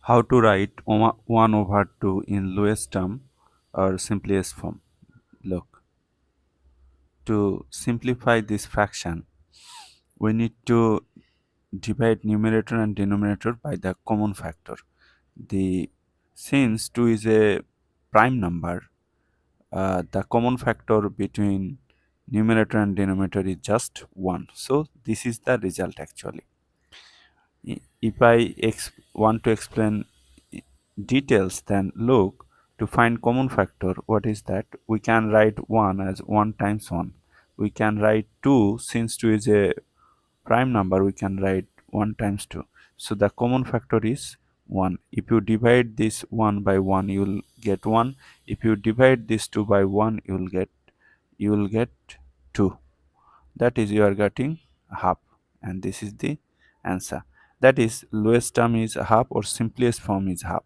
How to write 1 over 2 in lowest term or simplest form. Look, to simplify this fraction, we need to divide numerator and denominator by the common factor. The Since 2 is a prime number, the common factor between numerator and denominator is just 1. So this is the result actually. If I want to explain details, then look, to find common factor, what is that? We can write 1 as 1 times 1. We can write 2, since 2 is a prime number, we can write 1 times 2. So the common factor is 1. If you divide this 1 by 1, you will get 1. If you divide this 2 by 1, you will get 2. That is, you are getting half, and this is the answer. That is, lowest term is half or simplest form is half.